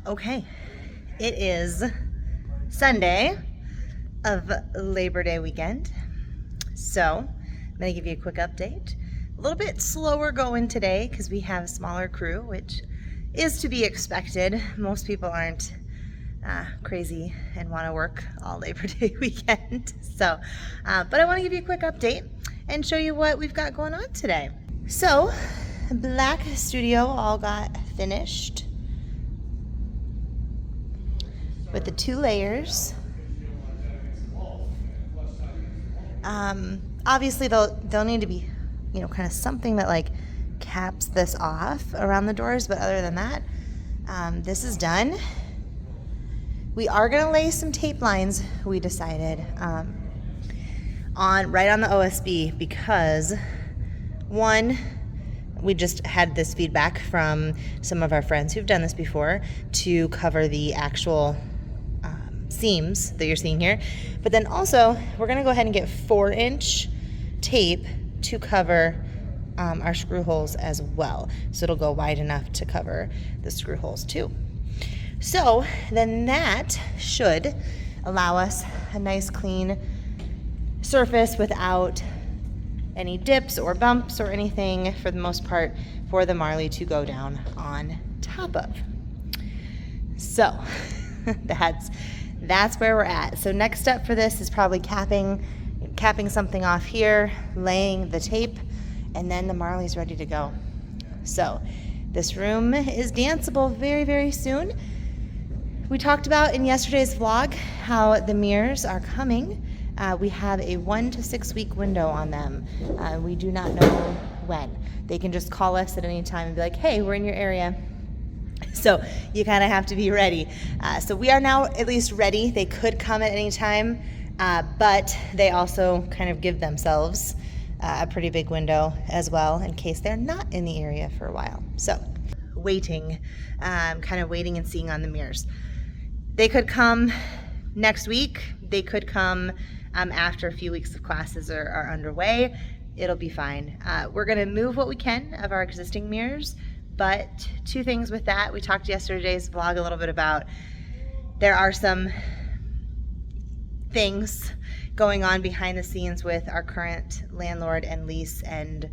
Okay, it is Sunday of Labor Day weekend. So I'm gonna give you a quick update. A little bit slower going today because we have a smaller crew, which is to be expected. Most people aren't crazy and want to work all Labor Day weekend. But I want to give you a quick update and show you what we've got going on today. So, Black Studio all got finished with the 2 layers. Obviously they'll need to be, kind of something that like caps this off around the doors, but other than that, this is done. We are gonna lay some tape lines, we decided, right on the OSB because one, we just had this feedback from some of our friends who've done this before to cover the actual seams that you're seeing here. But then also, we're gonna go ahead and get 4-inch tape to cover our screw holes as well. So it'll go wide enough to cover the screw holes too. So then that should allow us a nice clean surface without any dips or bumps or anything, for the most part, for the Marley to go down on top of. So that's where we're at. So next step for this is probably capping something off here, laying the tape, and then the Marley's ready to go. So this room is danceable very, very soon. We talked about in yesterday's vlog how the mirrors are coming. We have a 1 to 6 week window on them. We do not know when. They can just call us at any time and be like, hey, we're in your area. So you kind of have to be ready. So we are now at least ready. They could come at any time, but they also kind of give themselves a pretty big window as well in case they're not in the area for a while. So waiting and seeing on the mirrors. They could come next week. They could come after a few weeks of classes are underway. It'll be fine. We're gonna move what we can of our existing mirrors. But 2 things with that. We talked yesterday's vlog a little bit about there are some things going on behind the scenes with our current landlord and lease and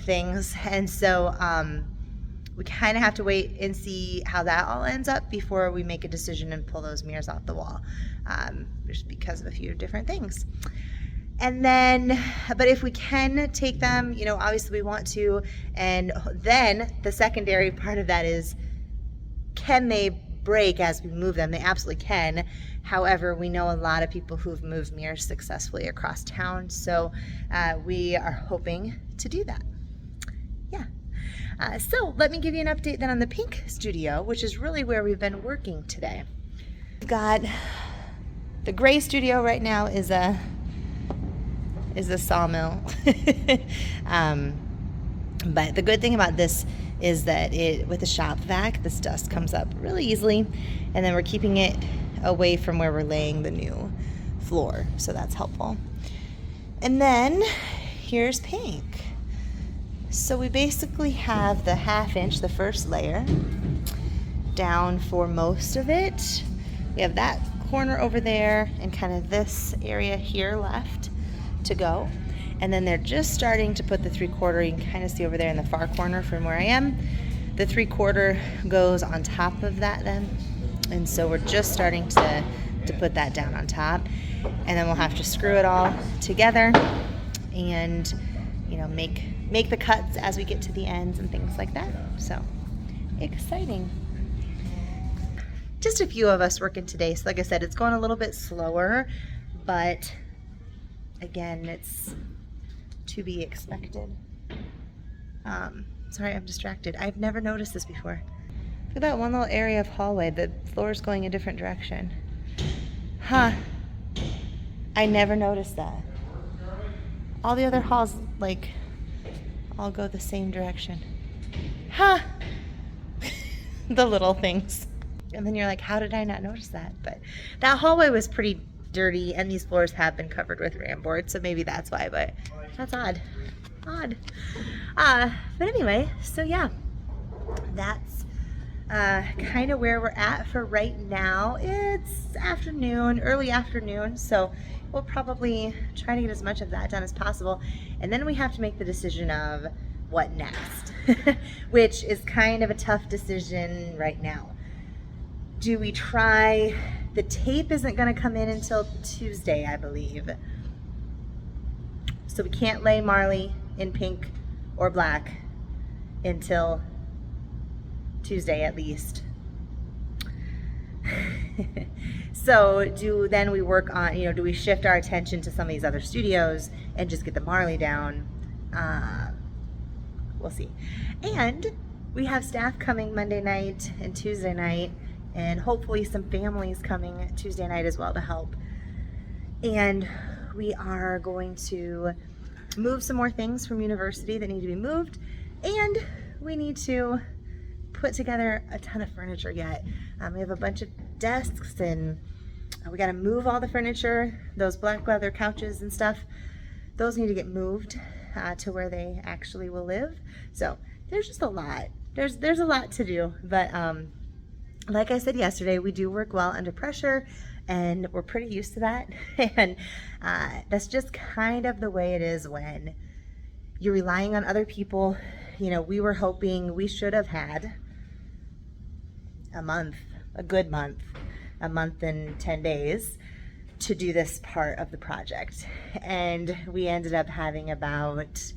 things. And so we kind of have to wait and see how that all ends up before we make a decision and pull those mirrors off the wall, just because of a few different things. And then, but if we can take them, obviously we want to. And then the secondary part of that is, can they break as we move them? They absolutely can. However, we know a lot of people who've moved mirrors successfully across town. So we are hoping to do that. Yeah. So let me give you an update then on the pink studio, which is really where we've been working today. We've got the gray studio right now is a sawmill. But the good thing about this is that with the shop vac, this dust comes up really easily, and then we're keeping it away from where we're laying the new floor, so that's helpful. And then here's pink. So we basically have the 1/2 inch, the first layer, down for most of it. We have that corner over there and kind of this area here left to go. And then they're just starting to put the 3/4. You can kind of see over there in the far corner from where I am. The 3/4 goes on top of that then. And so we're just starting to put that down on top. And then we'll have to screw it all together and, make the cuts as we get to the ends and things like that. So exciting. Just a few of us working today. So like I said, it's going a little bit slower, but again, it's to be expected. Sorry, I'm distracted. I've never noticed this before. Look at that one little area of hallway. The floor's going a different direction. Huh. I never noticed that. All the other halls, all go the same direction. Huh. The little things. And then you're like, how did I not notice that? But that hallway was pretty dirty, and these floors have been covered with ram board, so maybe that's why, but that's odd. But anyway, so yeah, that's kind of where we're at for right now. It's afternoon, early afternoon, so we'll probably try to get as much of that done as possible. And then we have to make the decision of what next, which is kind of a tough decision right now. Do we try, the tape isn't going to come in until Tuesday, I believe. So we can't lay Marley in pink or black until Tuesday at least. So then we work on, do we shift our attention to some of these other studios and just get the Marley down? We'll see. And we have staff coming Monday night and Tuesday night, and hopefully some families coming Tuesday night as well to help. And we are going to move some more things from university that need to be moved, and we need to put together a ton of furniture yet. We have a bunch of desks, and we got to move all the furniture, those black leather couches and stuff. Those need to get moved to where they actually will live. So there's just a lot. There's a lot to do, but like I said yesterday, we do work well under pressure, and we're pretty used to that. And that's just kind of the way it is when you're relying on other people. We were hoping we should have had a good month, a month and 10 days to do this part of the project. And we ended up having about,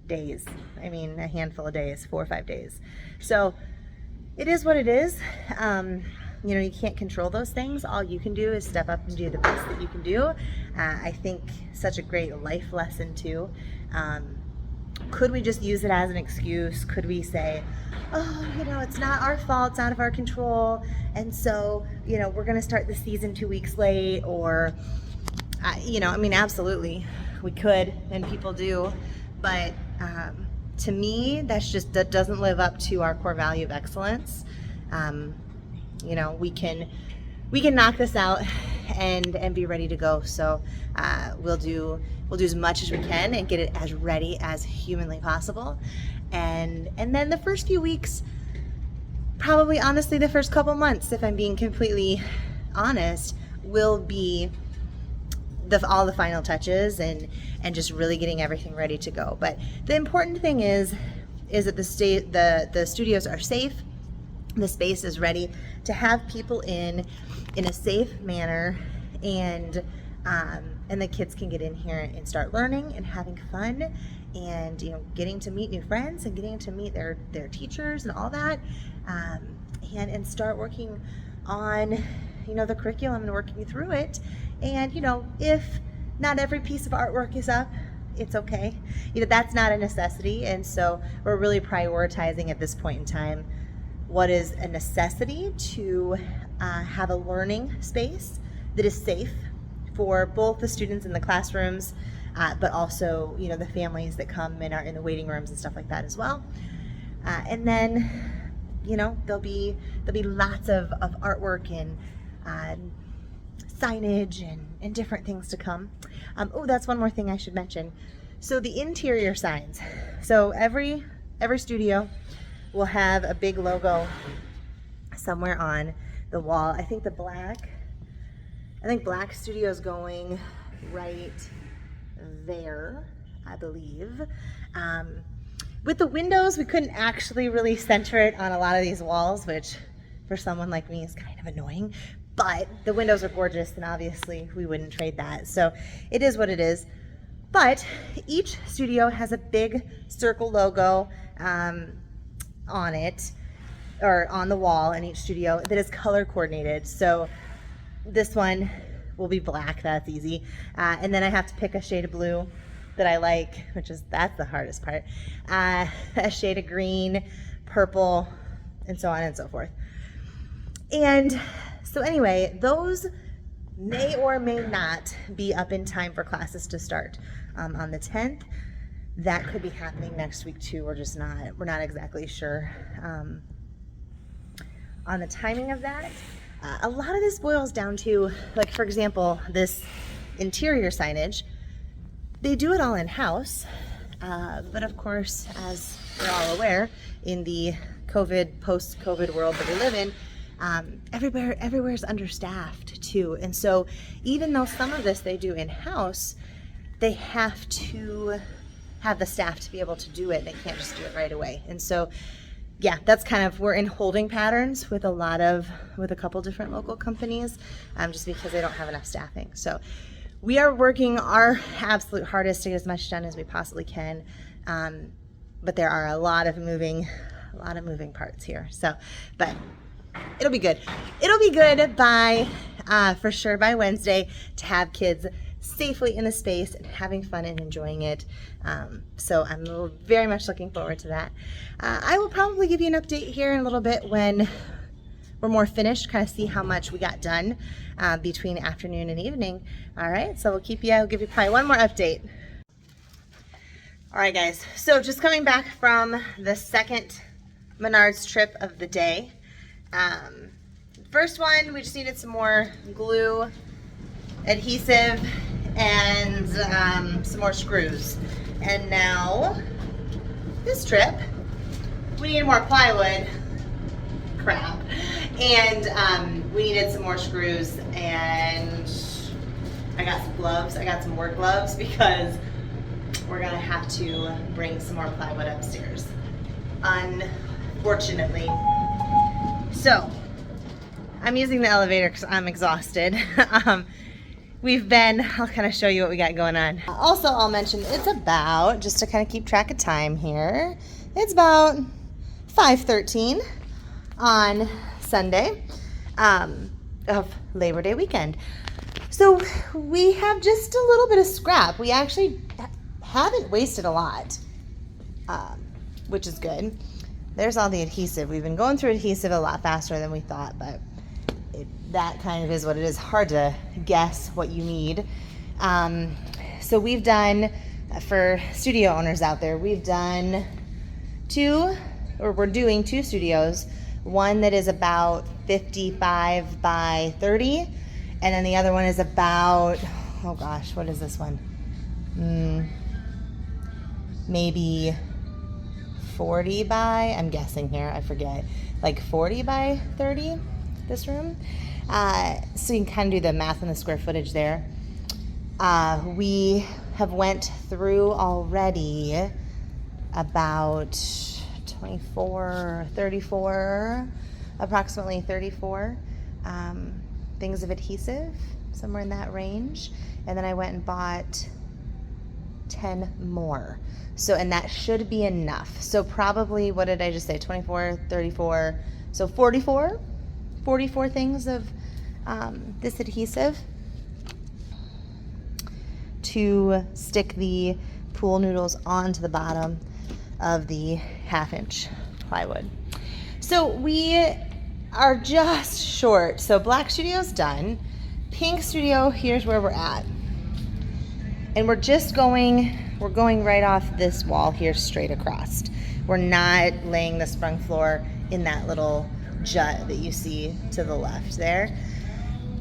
days? I mean, a handful of days, 4 or 5 days. So it is what it is. You can't control those things. All you can do is step up and do the best that you can do. I think such a great life lesson too. Could we just use it as an excuse? Could we say, oh, it's not our fault, it's out of our control, and so, we're going to start the season 2 weeks late, or, absolutely, we could, and people do, but to me, that doesn't live up to our core value of excellence. We can knock this out and be ready to go. So we'll do as much as we can and get it as ready as humanly possible. And then the first few weeks, probably honestly the first couple months, if I'm being completely honest, will be all the final touches and just really getting everything ready to go. But the important thing is that the studios are safe. The space is ready to have people in a safe manner, and the kids can get in here and start learning and having fun, and getting to meet new friends and getting to meet their teachers and all that, and start working on the curriculum and working through it. And if not every piece of artwork is up, it's okay. That's not a necessity, and so we're really prioritizing at this point in time what is a necessity to have a learning space that is safe for both the students in the classrooms, but also the families that come and are in the waiting rooms and stuff like that as well. And then there'll be lots of artwork and signage and different things to come. That's one more thing I should mention. So the interior signs. So every studio will have a big logo somewhere on the wall. I think Black Studio is going right there, I believe. With the windows, we couldn't actually really center it on a lot of these walls, which for someone like me is kind of annoying. But the windows are gorgeous, and obviously we wouldn't trade that. So it is what it is. But each studio has a big circle logo on it, or on the wall in each studio, that is color coordinated. So this one will be black, that's easy. And then I have to pick a shade of blue that I like, that's the hardest part. A shade of green, purple, and so on and so forth. And so anyway, those may or may not be up in time for classes to start on the 10th. That could be happening next week too. We're not exactly sure on the timing of that. A lot of this boils down to, like, for example, this interior signage. They do it all in-house, but of course, as we're all aware, in the post-COVID world that we live in, everywhere's understaffed too. And so even though some of this they do in-house, they have to have the staff to be able to do it. They can't just do it right away. And so, yeah, that's kind of, we're in holding patterns with a couple different local companies, just because they don't have enough staffing. So we are working our absolute hardest to get as much done as we possibly can. But there are a lot of moving parts here. So, but it'll be good. It'll be good by, for sure by Wednesday, to have kids safely in the space and having fun and enjoying it. So I'm very much looking forward to that. I will probably give you an update here in a little bit when we're more finished, kind of see how much we got done between afternoon and evening. All right, so I'll give you probably one more update. All right, guys, so just coming back from the second Menards trip of the day. First one, we just needed some more glue, adhesive, and some more screws. And now, this trip, we needed more plywood, crap, and we needed some more screws, and I got some gloves, I got some work gloves, because we're gonna have to bring some more plywood upstairs, unfortunately. So, I'm using the elevator because I'm exhausted. I'll kind of show you what we got going on. Also, I'll mention it's about, just to kind of keep track of time here, it's about 5:13 on Sunday of Labor Day weekend. So we have just a little bit of scrap. We actually haven't wasted a lot, which is good. There's all the adhesive. We've been going through adhesive a lot faster than we thought, but that kind of is what it is. Hard to guess what you need. So we've done, for studio owners out there, we're doing two studios. One that is about 55 by 30, and then the other one is about, oh gosh, what is this one? Maybe 40 by, I'm guessing here, I forget, like 40 by 30, this room. So you can kind of do the math on the square footage there. We have went through already about approximately 34 things of adhesive, somewhere in that range. And then I went and bought 10 more. So, and that should be enough. So probably, what did I just say? 24, 34, so 44 things of this adhesive to stick the pool noodles onto the bottom of the 1/2-inch plywood. So we are just short. So black studio's done. Pink studio, here's where we're at. And we're going right off this wall here straight across. We're not laying the sprung floor in that little jut that you see to the left there.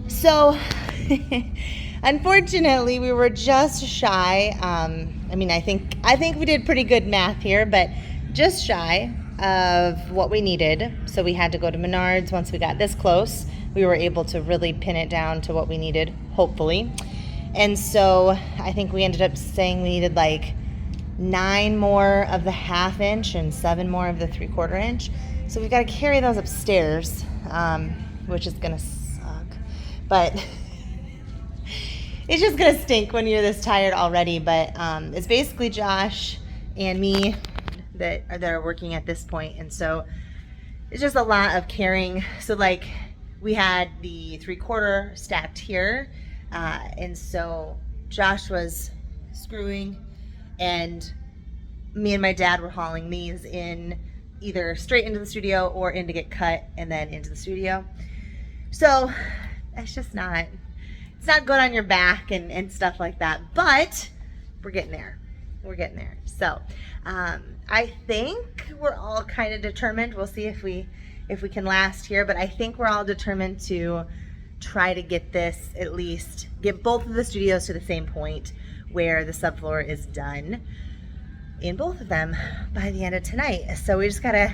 So unfortunately, we were just shy. I think we did pretty good math here, but just shy of what we needed. So we had to go to Menards. Once we got this close, we were able to really pin it down to what we needed, hopefully. And so I think we ended up saying we needed like 9 more of the 1/2 inch and 7 more of the 3/4 inch. So we've got to carry those upstairs, which is gonna suck. But it's just gonna stink when you're this tired already. But it's basically Josh and me that are working at this point, and so it's just a lot of carrying. So like we had the 3/4 stacked here, and so Josh was screwing, and me and my dad were hauling these in either straight into the studio or in to get cut and then into the studio. So it's just not, it's not good on your back and stuff like that, but we're getting there. We're getting there. So I think we're all kind of determined. We'll see if we can last here, but I think we're all determined to try to get this, at least get both of the studios to the same point where the subfloor is done. in both of them by the end of tonight. So we just gotta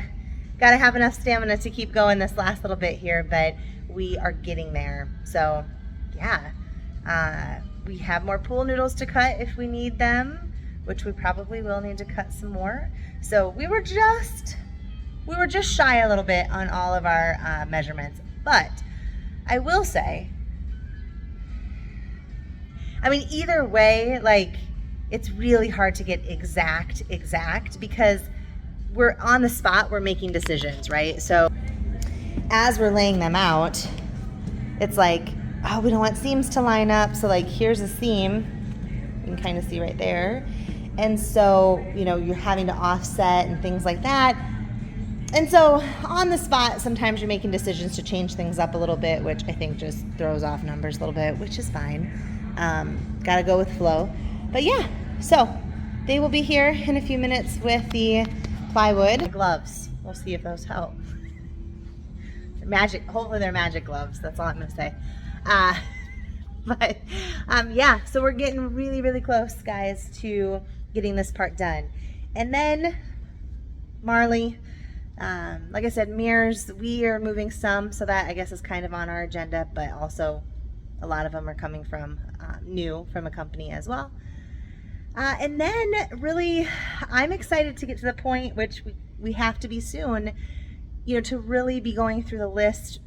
have enough stamina to keep going this last little bit here, but we are getting there. So yeah, we have more pool noodles to cut if we need them, which we probably will need to cut some more. So we were just shy a little bit on all of our measurements, but I will say, I mean, either way, like, it's really hard to get exact because we're on the spot, we're making decisions, right? So as we're laying them out, it's like, oh, we don't want seams to line up. So like, here's a seam, you can kind of see right there. And so, you know, you're having to offset and things like that. And so on the spot, sometimes you're making decisions to change things up a little bit, which I think just throws off numbers a little bit, which is fine. Gotta go with flow. But yeah, so they will be here in a few minutes with the plywood. The gloves, we'll see if those help. Magic, hopefully they're magic gloves, that's all I'm gonna say. But yeah, so we're getting really close, guys, to getting this part done. And then Marley, like I said, mirrors, we are moving some, so that I guess is kind of on our agenda, but also a lot of them are coming from new from a company as well. And then really, I'm excited to get to the point, which we have to be soon, you know, to really be going through the list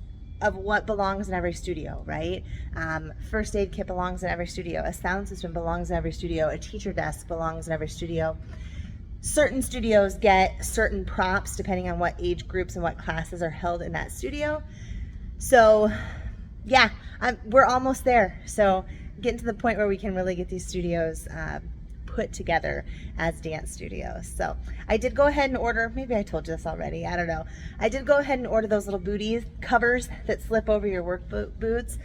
of what belongs in every studio, right? First aid kit belongs in every studio. A sound system belongs in every studio. A teacher desk belongs in every studio. Certain studios get certain props depending on what age groups and what classes are held in that studio. So yeah, we're almost there. So getting to the point where we can really get these studios put together as dance studios. So I did go ahead and order, maybe I told you this already, I don't know. I did go ahead and order those little booties covers that slip over your work boots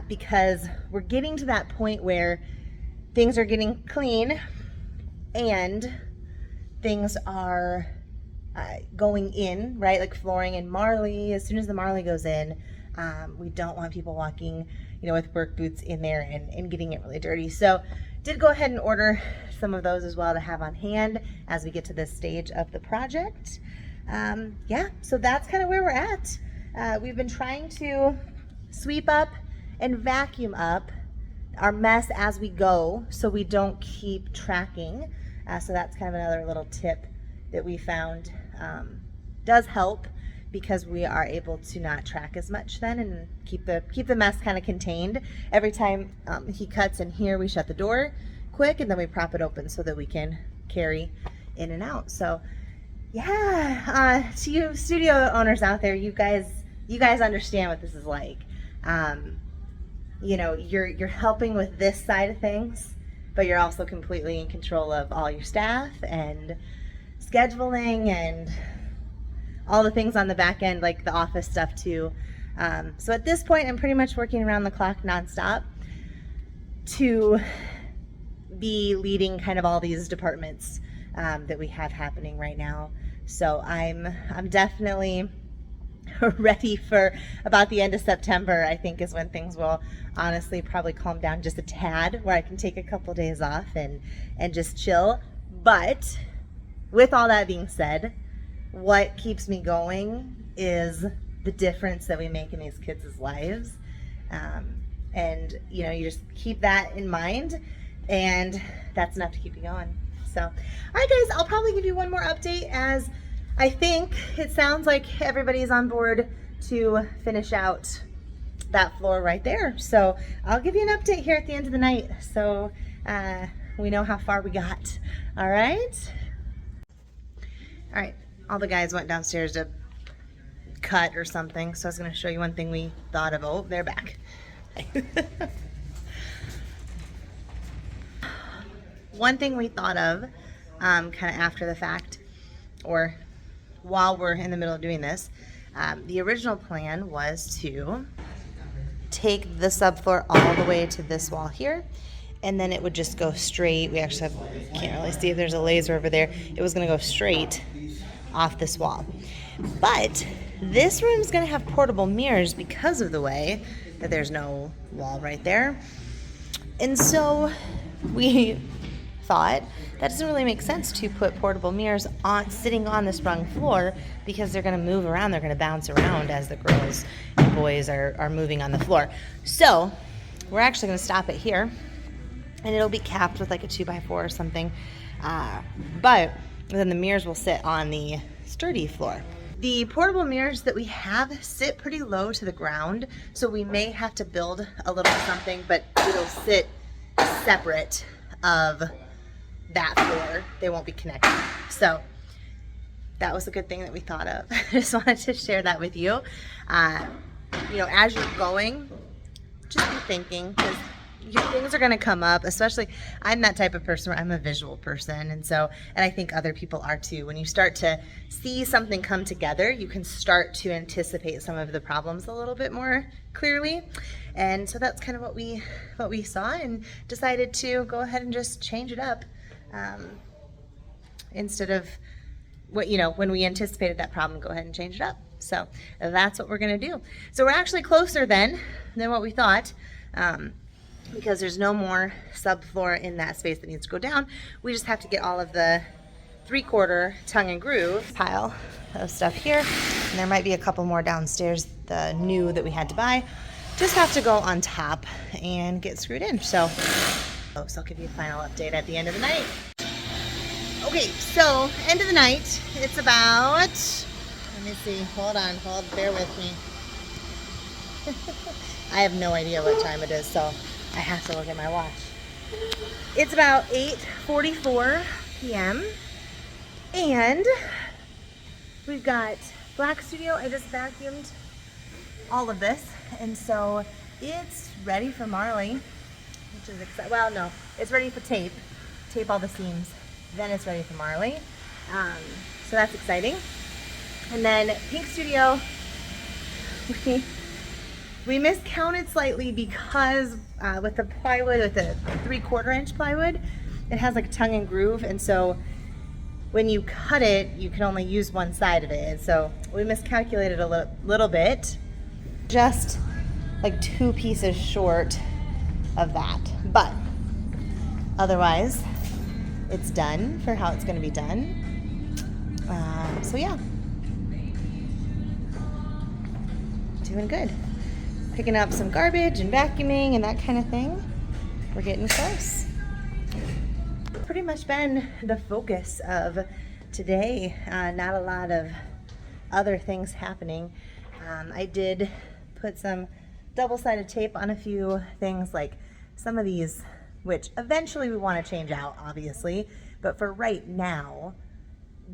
because we're getting to that point where things are getting clean and things are going in, right? Like flooring and Marley, as soon as the Marley goes in, we don't want people walking, you know, with work boots in there and getting it really dirty. So did go ahead and order some of those as well to have on hand as we get to this stage of the project. Yeah, so that's kind of where we're at. We've been trying to sweep up and vacuum up our mess as we go so we don't keep tracking. So that's kind of another little tip that we found does help, because we are able to not track as much then and keep the mess kind of contained. Every time he cuts in here, we shut the door quick and then we prop it open so that we can carry in and out. So yeah, to you studio owners out there, you guys understand what this is like. You know, you're helping with this side of things, but you're also completely in control of all your staff and scheduling and all the things on the back end, like the office stuff too. So at this point, I'm pretty much working around the clock nonstop to be leading kind of all these departments that we have happening right now. So I'm definitely ready for about the end of September, I think, is when things will honestly probably calm down just a tad, where I can take a couple days off and just chill. But with all that being said, what keeps me going is the difference that we make in these kids' lives. And you know, you just keep that in mind, and that's enough to keep you going. So, all right guys, I'll probably give you one more update, as I think it sounds like everybody's on board to finish out that floor right there. So I'll give you an update here at the end of the night, so we know how far we got. All right? All right, all the guys went downstairs to cut or something, so I was gonna show you one thing we thought of. Oh, they're back. One thing we thought of kind of after the fact, or while we're in the middle of doing this, the original plan was to take the subfloor all the way to this wall here, and then it would just go straight. We actually can't really see if there's a laser over there. It was gonna go straight off this wall. But this room is gonna have portable mirrors because of the way that there's no wall right there. And so we thought that doesn't really make sense to put portable mirrors on sitting on the sprung floor because they're going to move around, they're going to bounce around as the girls and boys are moving on the floor. So we're actually going to stop it here, and it'll be capped with like a 2x4 or something, but then the mirrors will sit on the sturdy floor. The portable mirrors that we have sit pretty low to the ground, so we may have to build a little something, but it'll sit separate of that floor. They won't be connected. So that was a good thing that we thought of. I just wanted to share that with you. You know, as you're going, just be thinking, because things are going to come up. Especially, I'm that type of person where I'm a visual person, and I think other people are too. When you start to see something come together, you can start to anticipate some of the problems a little bit more clearly. And so that's kind of what we saw, and decided to go ahead and just change it up, instead of when we anticipated that problem, go ahead and change it up. So that's what we're going to do. So we're actually closer than what we thought. Because there's no more subfloor in that space that needs to go down. We just have to get all of the 3/4 tongue and groove pile of stuff here. And there might be a couple more downstairs, the new that we had to buy. Just have to go on top and get screwed in. So I'll give you a final update at the end of the night. Okay, so end of the night. It's about, let me see, bear with me. I have no idea what time it is, so I have to look at my watch. It's about 8:44 p.m. and we've got Black Studio. I just vacuumed all of this, and so it's ready for Marley, which is exciting. Well, no, it's ready for tape all the seams. Then it's ready for Marley. So that's exciting. And then Pink Studio, we miscounted slightly because with the plywood, with the 3/4 inch plywood, it has like a tongue and groove, and so when you cut it, you can only use one side of it. And so we miscalculated a little bit, just like 2 pieces short of that. But otherwise, it's done for how it's going to be done. So yeah, doing good. Picking up some garbage and vacuuming and that kind of thing. We're getting close. Pretty much been the focus of today. Not a lot of other things happening. I did put some double-sided tape on a few things, like some of these, which eventually we want to change out, obviously, but for right now,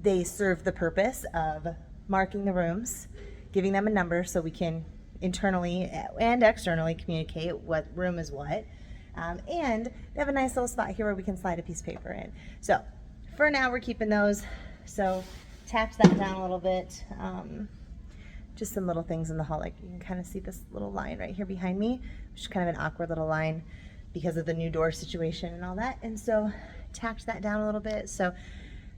they serve the purpose of marking the rooms, giving them a number so we can internally and externally communicate what room is what. And they have a nice little spot here where we can slide a piece of paper in. So for now, we're keeping those. So tapped that down a little bit. Just some little things in the hall, like you can kind of see this little line right here behind me, which is kind of an awkward little line because of the new door situation and all that. And so tacked that down a little bit. So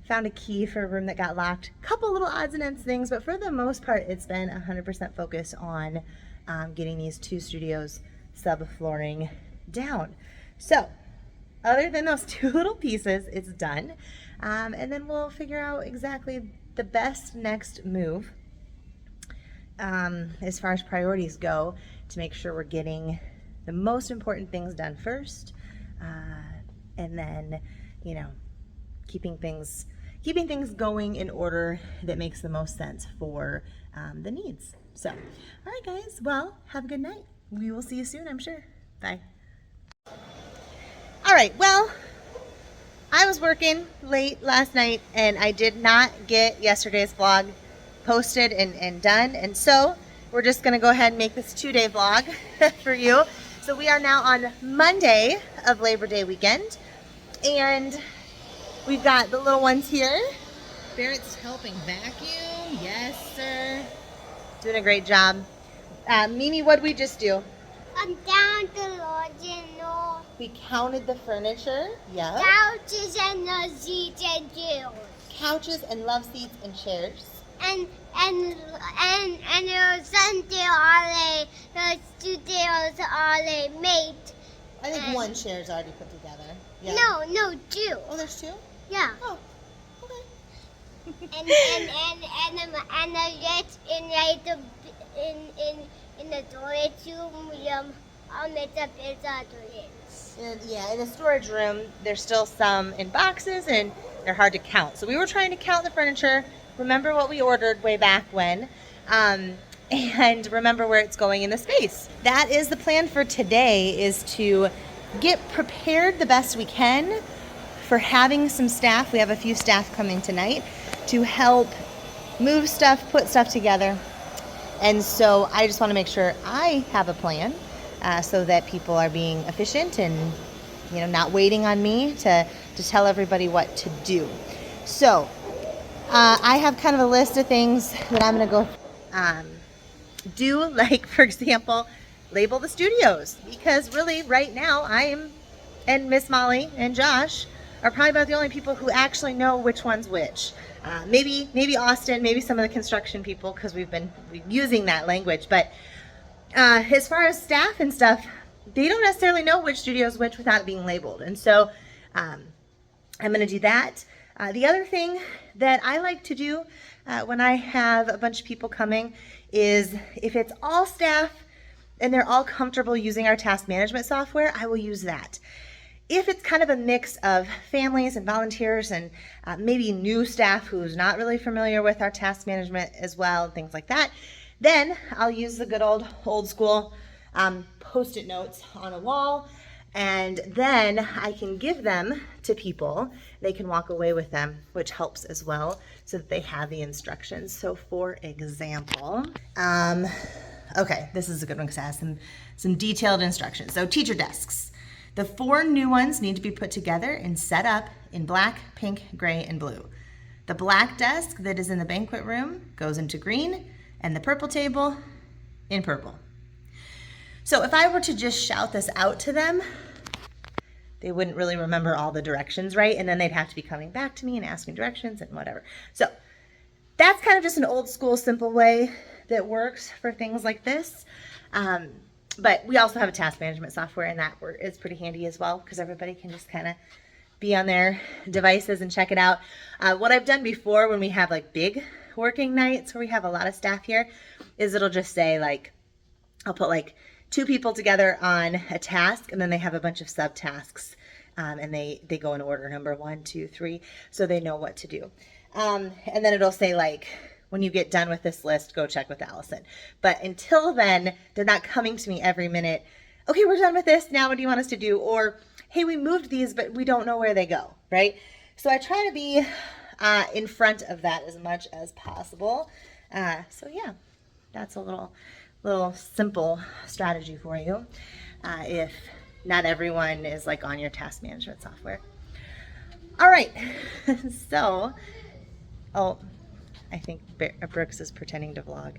found a key for a room that got locked. Couple little odds and ends things, but for the most part, it's been 100% focused on getting these 2 studios subflooring down. So other than those 2 little pieces, it's done. And then we'll figure out exactly the best next move as far as priorities go to make sure we're getting the most important things done first, and then, keeping things going in order that makes the most sense for the needs. So, all right, guys. Well, have a good night. We will see you soon, I'm sure. Bye. All right. Well, I was working late last night, and I did not get yesterday's vlog posted and done. And so we're just going to go ahead and make this 2-day vlog for you. So we are now on Monday of Labor Day weekend, and we've got the little ones here. Barrett's helping vacuum. Yes, sir. Doing a great job. Mimi, what'd we just do? I'm down the original. We counted the furniture. Yeah. Couches and the seats and chairs. Couches and love seats and chairs. And the Sunday the studios are made. I think And- one chair is already put together. Yeah. No, two. Oh, there's two? Yeah. Oh, okay. And yes, in the storage room, I'll make the pizza toilets. And yeah, in the storage room, there's still some in boxes and they're hard to count. So we were trying to count the furniture, remember what we ordered way back when, and remember where it's going in the space. That is the plan for today, is to get prepared the best we can for having some staff. We have a few staff coming tonight to help move stuff, put stuff together. And so I just want to make sure I have a plan so that people are being efficient and, you know, not waiting on me to tell everybody what to do. So I have kind of a list of things that I'm going to go do, like, for example, label the studios, because really right now and Miss Molly and Josh are probably about the only people who actually know which one's which. Maybe Austin, maybe some of the construction people, because we've been using that language. But as far as staff and stuff, they don't necessarily know which studio is which without it being labeled. And so I'm going to do that. The other thing that I like to do when I have a bunch of people coming is, if it's all staff and they're all comfortable using our task management software, I will use that. If it's kind of a mix of families and volunteers and maybe new staff who's not really familiar with our task management as well, things like that, then I'll use the good old school Post-it notes on a wall, and then I can give them to people. They can walk away with them, which helps as well, so that they have the instructions. So for example, okay, this is a good one because it has some detailed instructions. So teacher desks. The 4 new ones need to be put together and set up in black, pink, gray, and blue. The black desk that is in the banquet room goes into green, and the purple table in purple. So if I were to just shout this out to them, they wouldn't really remember all the directions, right? And then they'd have to be coming back to me and asking directions and whatever. So that's kind of just an old school, simple way that works for things like this. But we also have a task management software, and that is pretty handy as well, because everybody can just kind of be on their devices and check it out. What I've done before when we have like big working nights where we have a lot of staff here is it'll just say, like, I'll put like 2 people together on a task, and then they have a bunch of subtasks, and they go in order, number 1, 2, 3, so they know what to do. And then it'll say, like, when you get done with this list, go check with Allison. But until then, they're not coming to me every minute. Okay, we're done with this. Now what do you want us to do? Or, hey, we moved these, but we don't know where they go, right? So I try to be in front of that as much as possible. So yeah, that's a little simple strategy for you if not everyone is like on your task management software. All right, so, oh, I think Brooks is pretending to vlog.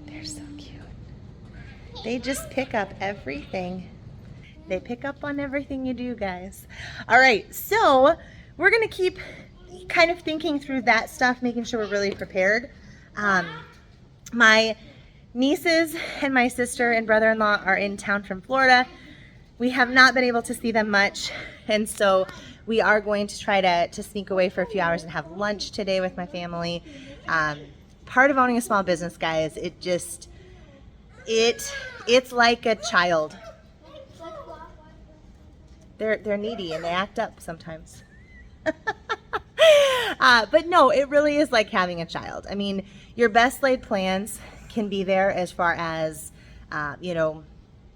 They're so cute. They just pick up everything. They pick up on everything you do, guys. All right, so we're gonna keep kind of thinking through that stuff, making sure we're really prepared. My nieces and my sister and brother-in-law are in town from Florida. We have not been able to see them much, and so we are going to try to sneak away for a few hours and have lunch today with my family. Part of owning a small business, guys, it's like a child. They're needy and they act up sometimes. But no, it really is like having a child. I mean, your best laid plans can be there as far as,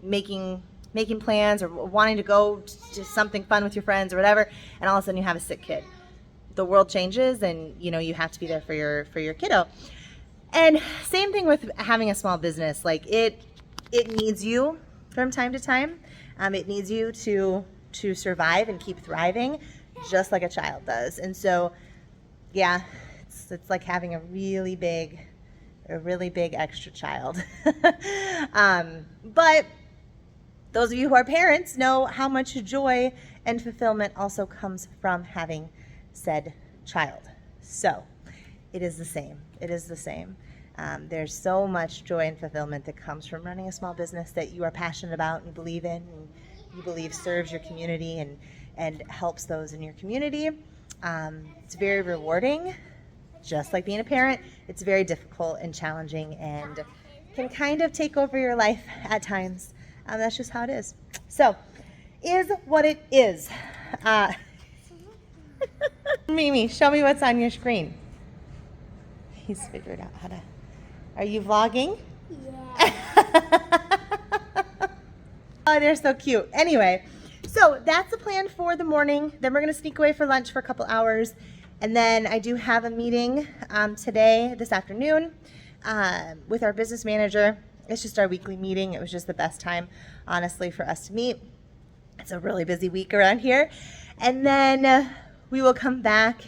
making plans or wanting to go to something fun with your friends or whatever, and all of a sudden you have a sick kid. The world changes, and you have to be there for your kiddo. And same thing with having a small business. Like it needs you from time to time. It needs you to survive and keep thriving, just like a child does. And so, yeah, it's like having a really big extra child. But those of you who are parents know how much joy and fulfillment also comes from having said child. So it is the same. It is the same. There's so much joy and fulfillment that comes from running a small business that you are passionate about and believe in, and you believe serves your community and helps those in your community. It's very rewarding, just like being a parent. It's very difficult and challenging and can kind of take over your life at times. That's just how it is. So, is what it is. Mimi, show me what's on your screen. He's figured out how to. Are you vlogging? Yeah. Oh, they're so cute. Anyway, so that's the plan for the morning. Then we're going to sneak away for lunch for a couple hours. And then I do have a meeting this afternoon, with our business manager. It's just our weekly meeting. It was just the best time, honestly, for us to meet. It's a really busy week around here. And then we will come back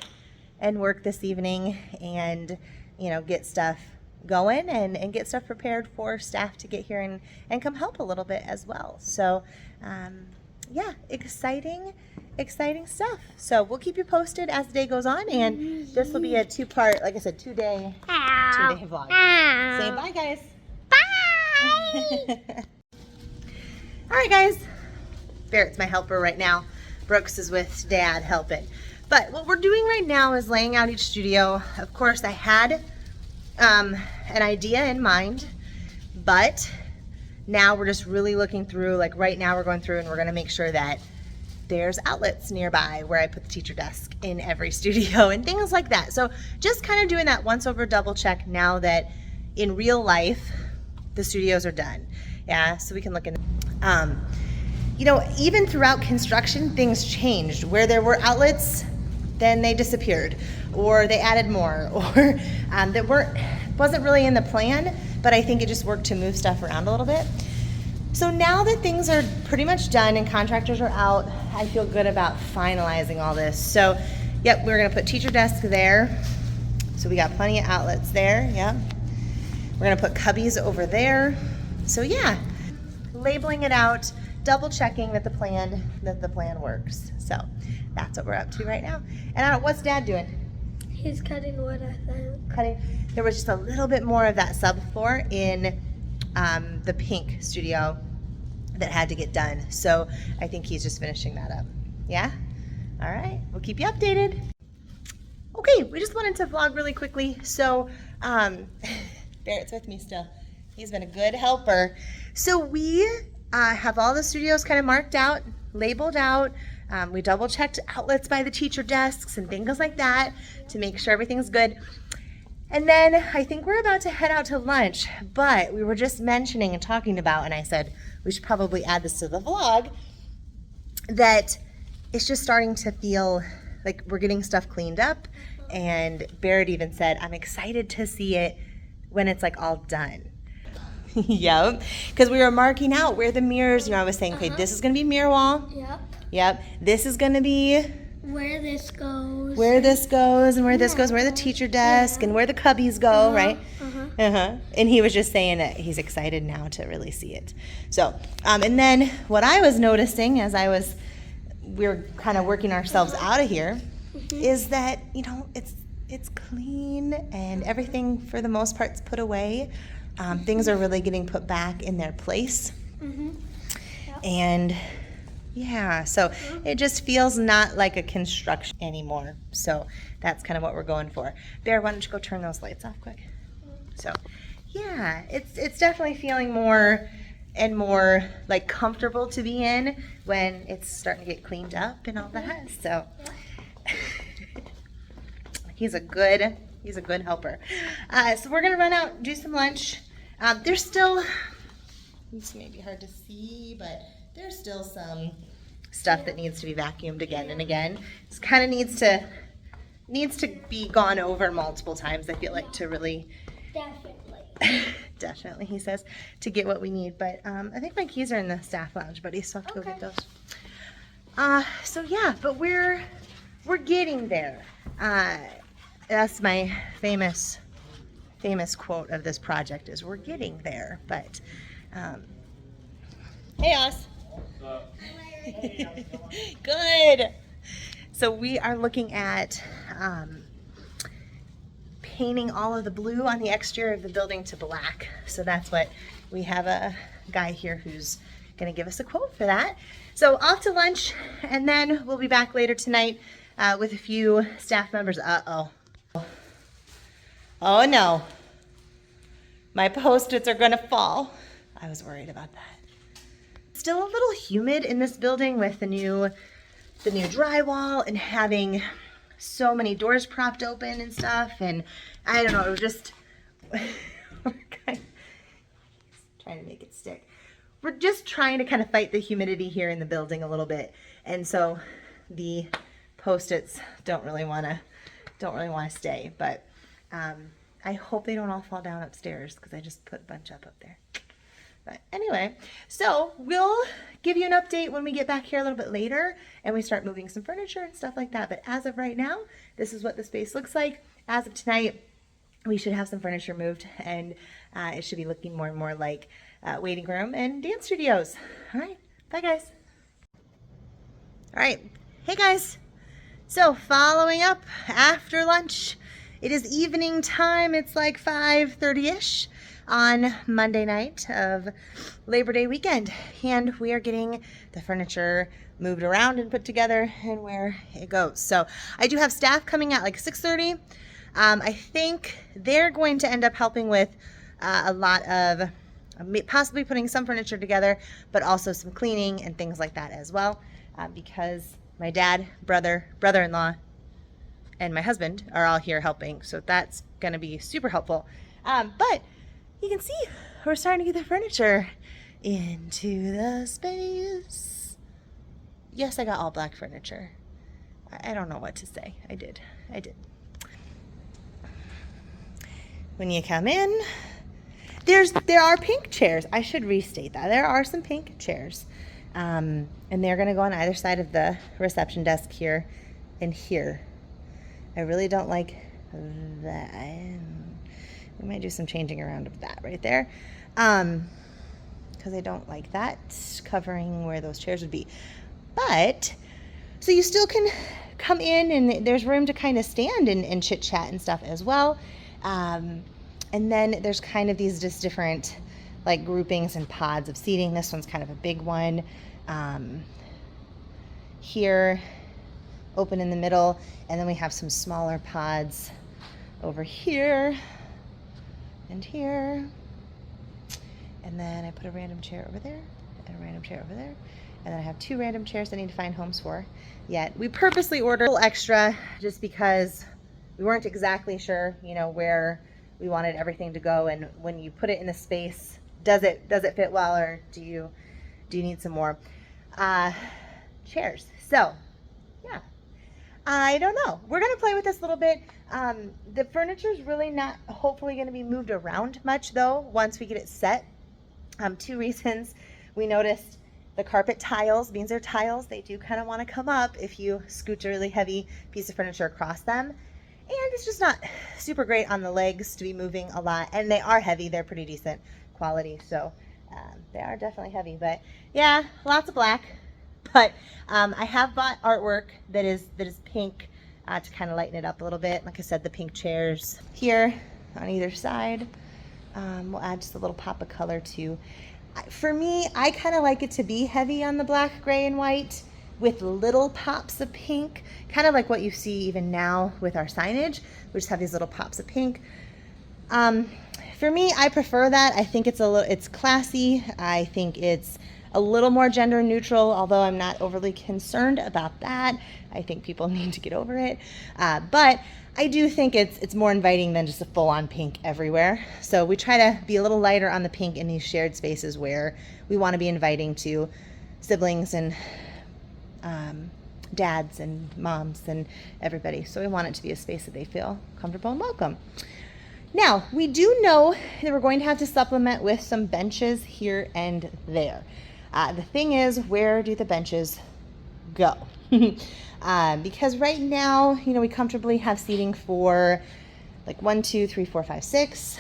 and work this evening and, get stuff going and get stuff prepared for staff to get here and come help a little bit as well. So, yeah, exciting stuff. So we'll keep you posted as the day goes on, and this will be a two-part, like I said, two-day vlog. Say bye, guys. Bye. All right, guys. Barrett's my helper right now. Brooks is with Dad helping. But what we're doing right now is laying out each studio. Of course, I had an idea in mind, but now we're just really looking through, like right now we're going through and we're going to make sure that there's outlets nearby where I put the teacher desk in every studio and things like that. So just kind of doing that once over double check now that in real life the studios are done. Yeah, so we can look in. Even throughout construction, things changed. Where there were outlets, then they disappeared, or they added more, or that wasn't really in the plan, but I think it just worked to move stuff around a little bit. So now that things are pretty much done and contractors are out, I feel good about finalizing all this. So, yep, we're gonna put teacher desk there. So we got plenty of outlets there, yep. We're gonna put cubbies over there. So yeah, labeling it out, double checking that the plan works. So that's what we're up to right now. And what's Dad doing? He's cutting wood, I think. There was just a little bit more of that subfloor in the pink studio that had to get done. So I think he's just finishing that up. Yeah? All right, we'll keep you updated. Okay, we just wanted to vlog really quickly. So Barrett's with me still. He's been a good helper. So we have all the studios kind of marked out, labeled out. We double checked outlets by the teacher desks and things like that to make sure everything's good. And then I think we're about to head out to lunch, but we were just mentioning and talking about, and I said we should probably add this to the vlog, that it's just starting to feel like we're getting stuff cleaned up. And Barrett even said, I'm excited to see it when it's like all done. Yep, because we were marking out where the mirrors, I was saying, okay, this is going to be mirror wall. Yep. Yep, this is going to be where this goes. Where this goes and where this goes, where the teacher desk and where the cubbies go, right? And he was just saying that he's excited now to really see it. So, and then what I was noticing as we were kind of working ourselves out of here is that, it's clean and everything for the most part's put away. Things are really getting put back in their place. Yep. And yeah, so it just feels not like a construction anymore. So that's kind of what we're going for. Bear, why don't you go turn those lights off quick? So yeah, it's definitely feeling more and more like comfortable to be in when it's starting to get cleaned up and all that. So he's a good helper. So we're gonna run out, do some lunch. There's still, this may be hard to see, but there's still some stuff that needs to be vacuumed again and again. This kind of needs to be gone over multiple times, I feel like, to really definitely, he says, to get what we need. But I think my keys are in the staff lounge, but he's still have to go get those. So yeah, but we're getting there. That's my famous quote of this project is, we're getting there. But hey, Oz. Good. So we are looking at painting all of the blue on the exterior of the building to black. So that's what we have, a guy here who's gonna give us a quote for that. So off to lunch, and then we'll be back later tonight with a few staff members. Uh-oh. Oh no. My Post-its are gonna fall. I was worried about that. Still a little humid in this building with the new drywall and having so many doors propped open and stuff, and I don't know, it was just trying to make it stick. We're just trying to kind of fight the humidity here in the building a little bit, and so the Post-its don't really want to stay, but I hope they don't all fall down upstairs because I just put a bunch up there. But anyway, so we'll give you an update when we get back here a little bit later and we start moving some furniture and stuff like that. But as of right now, this is what the space looks like. As of tonight, we should have some furniture moved, and it should be looking more and more like waiting room and dance studios. All right, bye guys. All right, hey guys. So following up after lunch, it is evening time. It's like 5:30-ish on Monday night of Labor Day weekend, and we are getting the furniture moved around and put together and where it goes. So I do have staff coming at like 6:30. I think they're going to end up helping with a lot of possibly putting some furniture together, but also some cleaning and things like that as well, because my dad, brother-in-law, and my husband are all here helping, so that's going to be super helpful. But you can see we're starting to get the furniture into the space. Yes, I got all black furniture. I don't know what to say. I did. When you come in, there are pink chairs. I should restate that. There are some pink chairs. And they're going to go on either side of the reception desk here and here. I really don't like that. We might do some changing around of that right there. Because I don't like that covering where those chairs would be. But, so you still can come in and there's room to kind of stand and chit chat and stuff as well. And then there's kind of these just different like groupings and pods of seating. This one's kind of a big one. Here, open in the middle, and then we have some smaller pods over here and here. And then I put a random chair over there and a random chair over there. And then I have 2 random chairs I need to find homes for yet. We purposely ordered a little extra just because we weren't exactly sure, where we wanted everything to go, and when you put it in the space, does it fit well, or do you need some more chairs? So yeah, I don't know. We're gonna play with this a little bit. The furniture is really not hopefully going to be moved around much though once we get it set. 2 reasons. We noticed the carpet tiles, being they're tiles, they do kind of want to come up if you scooch a really heavy piece of furniture across them. And it's just not super great on the legs to be moving a lot. And they are heavy. They're pretty decent quality. So they are definitely heavy. But yeah, lots of black. But I have bought artwork that is pink to kind of lighten it up a little bit. Like I said, the pink chairs here on either side. We'll add just a little pop of color too. For me, I kind of like it to be heavy on the black, gray, and white with little pops of pink, kind of like what you see even now with our signage. We just have these little pops of pink. For me, I prefer that. I think it's classy. I think it's a little more gender neutral, although I'm not overly concerned about that. I think people need to get over it. But I do think it's more inviting than just a full-on pink everywhere. So we try to be a little lighter on the pink in these shared spaces where we want to be inviting to siblings and dads and moms and everybody. So we want it to be a space that they feel comfortable and welcome. Now, we do know that we're going to have to supplement with some benches here and there. The thing is, where do the benches go? Because right now, we comfortably have seating for like 1, 2, 3, 4, 5, 6,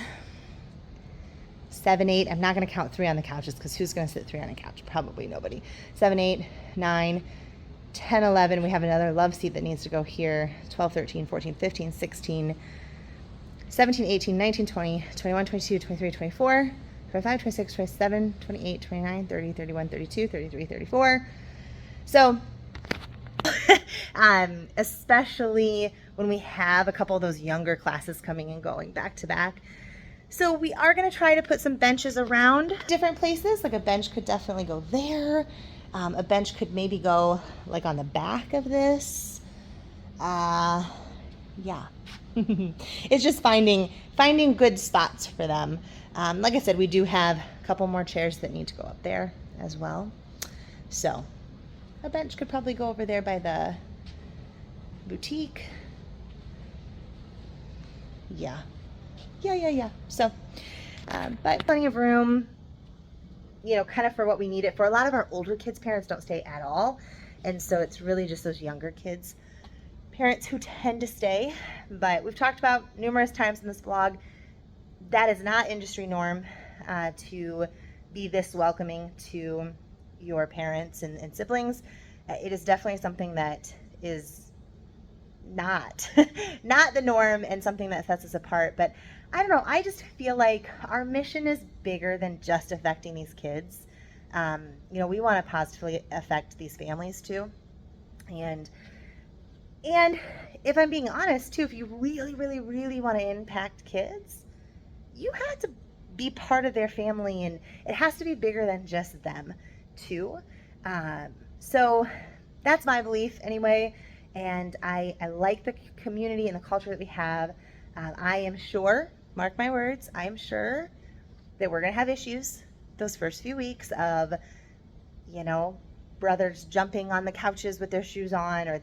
7, 8. I'm not going to count 3 on the couches because who's going to sit 3 on a couch? Probably nobody. 7, 8, 9, 10, 11. We have another love seat that needs to go here. 12, 13, 14, 15, 16, 17, 18, 19, 20, 21, 22, 23, 24, 25, 26, 27, 28, 29, 30, 31, 32, 33, 34. So, especially when we have a couple of those younger classes coming and going back to back. So we are going to try to put some benches around different places. Like a bench could definitely go there. A bench could maybe go like on the back of this. Yeah. It's just finding good spots for them. Like I said, we do have a couple more chairs that need to go up there as well. So a bench could probably go over there by the boutique. Yeah. So, but plenty of room, kind of for what we need it for. A lot of our older kids' parents don't stay at all. And so it's really just those younger kids' parents who tend to stay. But we've talked about numerous times in this blog, that is not industry norm to be this welcoming to your parents and siblings. It is definitely something that is not the norm and something that sets us apart. But I don't know, I just feel like our mission is bigger than just affecting these kids. We want to positively affect these families too. And if I'm being honest too, if you really, really, really want to impact kids, you have to be part of their family, and it has to be bigger than just them too. So that's my belief anyway. And I like the community and the culture that we have. I am sure, mark my words, I am sure that we're going to have issues those first few weeks of, brothers jumping on the couches with their shoes on, or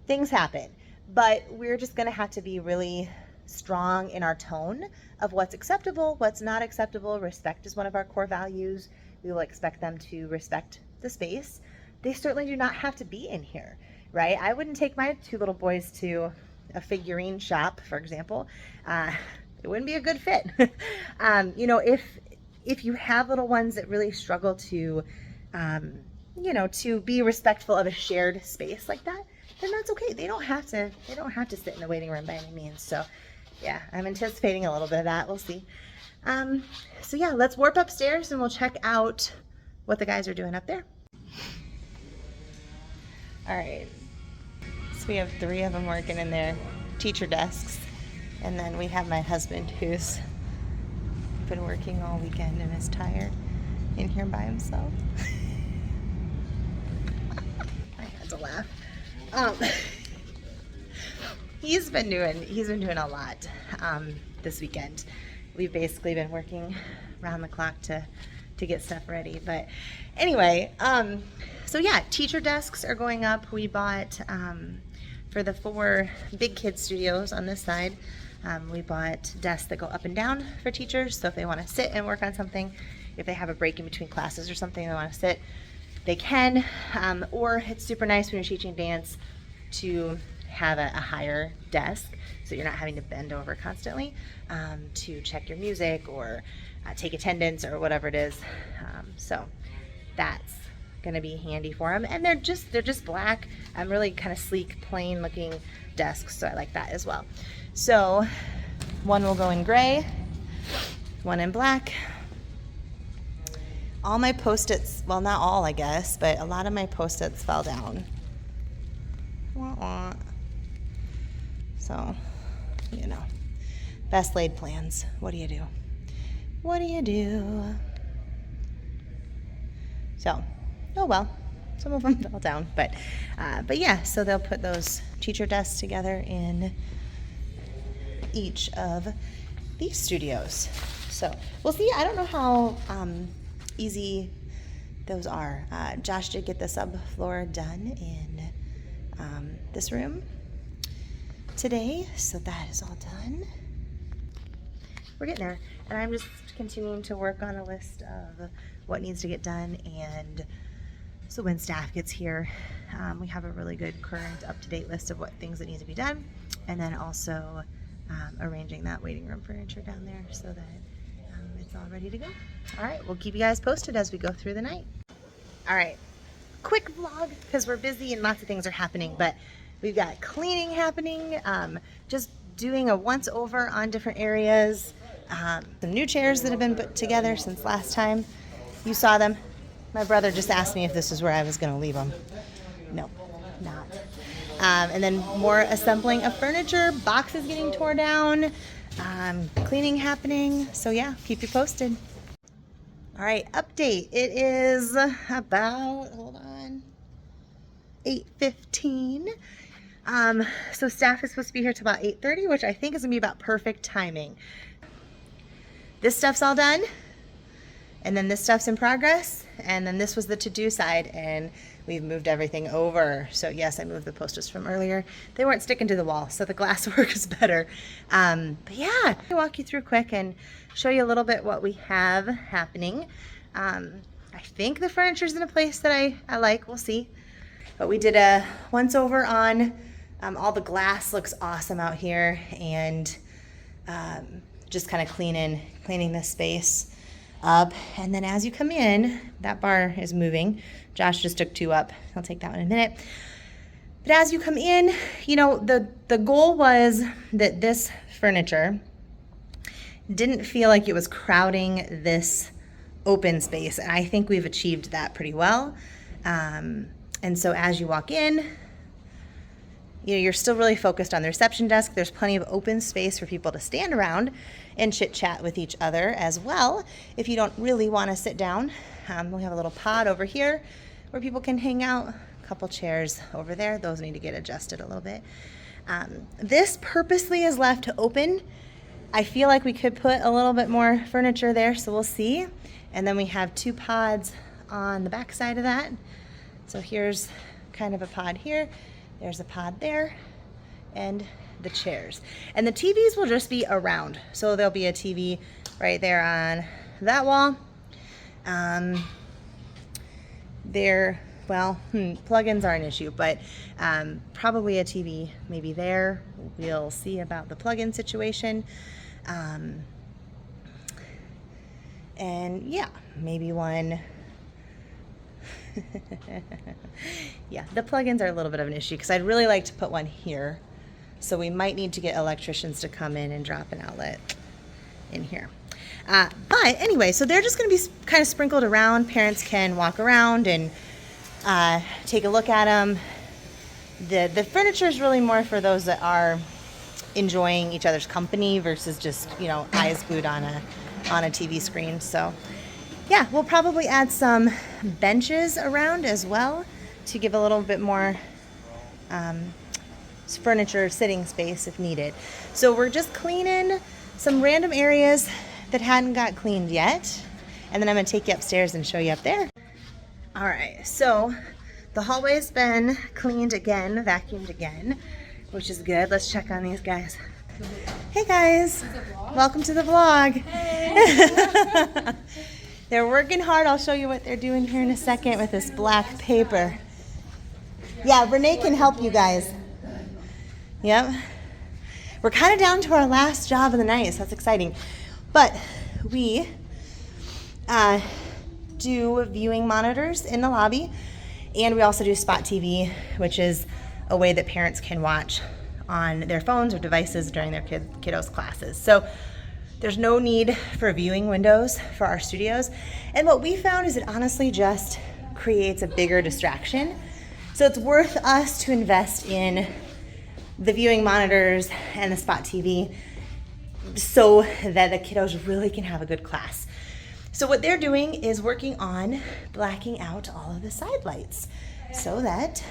things happen. But we're just going to have to be really strong in our tone of what's acceptable, what's not acceptable. Respect is one of our core values. We will expect them to respect the space. They certainly do not have to be in here, right? I wouldn't take my two little boys to a figurine shop, for example. It wouldn't be a good fit. If you have little ones that really struggle to, to be respectful of a shared space like that, then that's okay. They don't have to sit in the waiting room by any means. So yeah, I'm anticipating a little bit of that. We'll see. So yeah, let's warp upstairs and we'll check out what the guys are doing up there. All right. So we have 3 of them working in their teacher desks. And then we have my husband who's been working all weekend and is tired in here by himself. I had to laugh. He's been doing a lot this weekend. We've basically been working around the clock to get stuff ready. But anyway, so yeah, teacher desks are going up. We bought for the 4 big kid studios on this side, we bought desks that go up and down for teachers. So if they want to sit and work on something, if they have a break in between classes or something, they want to sit, they can. Or it's super nice when you're teaching dance to have a higher desk, so you're not having to bend over constantly to check your music or take attendance or whatever it is. So that's gonna be handy for them. And they're just black, really kind of sleek, plain looking desks, so I like that as well. So one will go in gray, one in black. All my post-its, well, not all I guess, but a lot of my post-its fell down. Wah, wah. So, best laid plans. What do you do? What do you do? So, oh well, some of them fell down, but yeah, so they'll put those teacher desks together in each of these studios. So we'll see. I don't know how easy those are. Josh did get the subfloor done in this room today, so that is all done. We're getting there, and I'm just continuing to work on a list of what needs to get done, and so when staff gets here, we have a really good current up-to-date list of what things that need to be done, and then also arranging that waiting room furniture down there so that it's all ready to go. All right, we'll keep you guys posted as we go through the night. All right, quick vlog because we're busy and lots of things are happening, but we've got cleaning happening, just doing a once over on different areas. Some new chairs that have been put together since last time you saw them. My brother just asked me if this is where I was going to leave them. No, not. And then more assembling of furniture, boxes getting torn down, cleaning happening. So yeah, keep you posted. All right, update. It is about, hold on, 8:15. So staff is supposed to be here till about 8:30, which I think is gonna be about perfect timing. This stuff's all done, and then this stuff's in progress, and then this was the to-do side, and we've moved everything over. So yes, I moved the posters from earlier. They weren't sticking to the wall, so the glass work is better. But yeah, I'll walk you through quick and show you a little bit what we have happening. I think the furniture's in a place that I like, we'll see. But we did a once over on all the glass looks awesome out here, and just kind of cleaning this space up. And then as you come in, that bar is moving. Josh just took 2 up. I'll take that one in a minute. But as you come in, you know, the goal was that this furniture didn't feel like it was crowding this open space. And I think we've achieved that pretty well. And so as you walk in, you know, you're still really focused on the reception desk. There's plenty of open space for people to stand around and chit chat with each other as well. If you don't really want to sit down, we have a little pod over here where people can hang out. A couple chairs over there. Those need to get adjusted a little bit. This purposely is left open. I feel like we could put a little bit more furniture there, so we'll see. And then we have 2 pods on the back side of that. So here's kind of a pod here. There's a pod there, and the chairs. And the TVs will just be around. So there'll be a TV right there on that wall. Plugins are an issue, but probably a TV maybe there. We'll see about the plug-in situation. And yeah, maybe one. Yeah, the plugins are a little bit of an issue because I'd really like to put one here. So we might need to get electricians to come in and drop an outlet in here. But anyway, so they're just going to be kind of sprinkled around. Parents can walk around and take a look at them. The furniture is really more for those that are enjoying each other's company versus just, you know, eyes glued on a TV screen. So yeah, we'll probably add some benches around as well to give a little bit more furniture sitting space if needed. So we're just cleaning some random areas that hadn't got cleaned yet. And then I'm going to take you upstairs and show you up there. All right, so the hallway's been cleaned again, vacuumed again, which is good. Let's check on these guys. Hey guys, welcome to the vlog. Hey. They're working hard. I'll show you what they're doing here in a second with this black paper. Yeah, Renee can help you guys. Yep. We're kind of down to our last job of the night, so that's exciting. But we do viewing monitors in the lobby, and we also do Spot TV, which is a way that parents can watch on their phones or devices during their kiddos' classes. So there's no need for viewing windows for our studios. And what we found is it honestly just creates a bigger distraction. So it's worth us to invest in the viewing monitors and the Spot TV so that the kiddos really can have a good class. So what they're doing is working on blacking out all of the side lights so that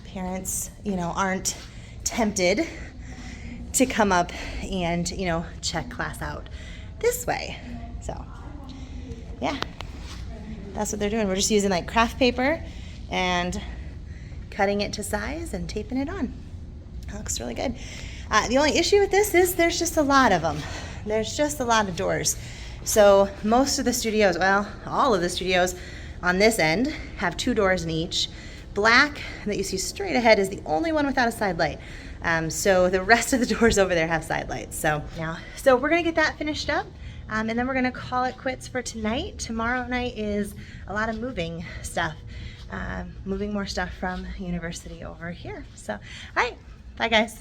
parents, you know, aren't tempted to come up and, you know, check class out this way. So yeah, that's what they're doing. We're just using like craft paper and cutting it to size and taping it on. It looks really good. The only issue with this is there's just a lot of them. There's just a lot of doors. So most of the studios, well, all of the studios on this end have 2 doors in each. Black that you see straight ahead is the only one without a side light. So the rest of the doors over there have side lights. So we're gonna get that finished up, and then we're gonna call it quits for tonight. Tomorrow night is a lot of moving stuff, moving more stuff from university over here. So, all right, bye guys.